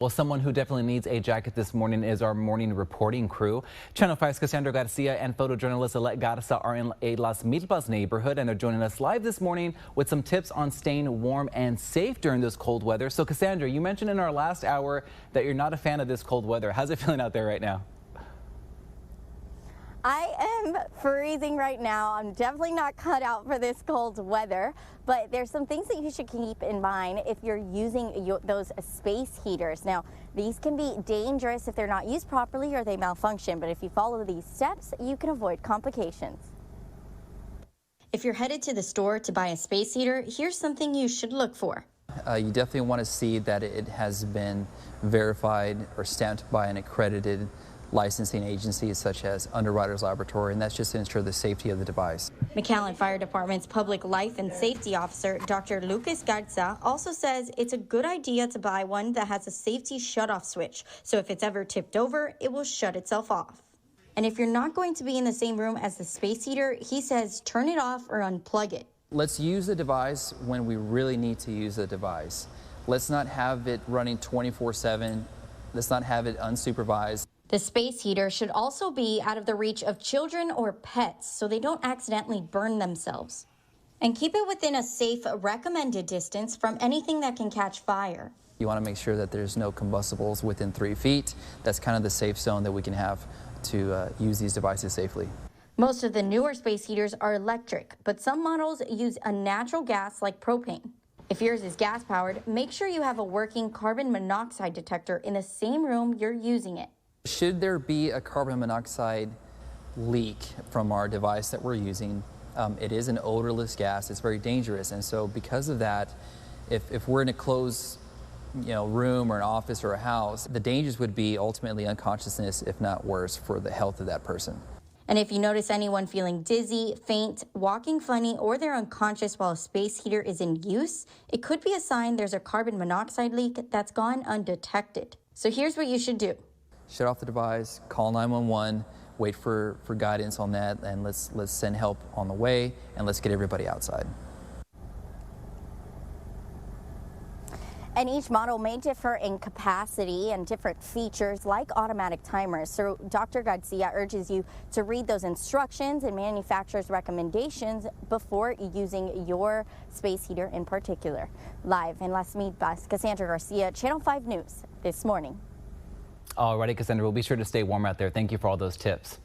Well, someone who definitely needs a jacket this morning is our morning reporting crew. Channel 5's Cassandra Garcia and photojournalist Alette Garza are in a Las Milpas neighborhood and are joining us live this morning with some tips on staying warm and safe during this cold weather. So, Cassandra, you mentioned in our last hour that you're not a fan of this cold weather. How's it feeling out there right now? I am freezing right now. I'm definitely not cut out for this cold weather, but there's some things that you should keep in mind if you're using those space heaters. Now, these can be dangerous if they're not used properly or they malfunction, but if you follow these steps, you can avoid complications. If you're headed to the store to buy a space heater, here's something you should look for. You definitely want to see that it has been verified or stamped by an accredited licensing agencies such as Underwriters Laboratory, and that's just to ensure the safety of the device. McAllen Fire Department's Public Life and Safety Officer, Dr. Lucas Garza, also says it's a good idea to buy one that has a safety shutoff switch, so if it's ever tipped over, it will shut itself off. And if you're not going to be in the same room as the space heater, he says turn it off or unplug it. Let's use the device when we really need to use the device. Let's not have it running 24/7. Let's not have it unsupervised. The space heater should also be out of the reach of children or pets so they don't accidentally burn themselves. And keep it within a safe, recommended distance from anything that can catch fire. You want to make sure that there's no combustibles within 3 feet. That's kind of the safe zone that we can have to use these devices safely. Most of the newer space heaters are electric, but some models use a natural gas like propane. If yours is gas-powered, make sure you have a working carbon monoxide detector in the same room you're using it. Should there be a carbon monoxide leak from our device that we're using, it is an odorless gas. It's very dangerous, and so because of that, if we're in a closed room or an office or a house, the dangers would be ultimately unconsciousness, if not worse, for the health of that person. And if you notice anyone feeling dizzy, faint, walking funny, or they're unconscious while a space heater is in use, it could be a sign there's a carbon monoxide leak that's gone undetected. So here's what you should do. Shut off the device, call 911, wait for guidance on that, and let's send help on the way, and let's get everybody outside. And each model may differ in capacity and different features like automatic timers. So Dr. Garcia urges you to read those instructions and manufacturer's recommendations before using your space heater in particular. Live in Las Milpas, Cassandra Garcia, Channel 5 News this morning. Alrighty, Cassandra, we'll be sure to stay warm out there. Thank you for all those tips.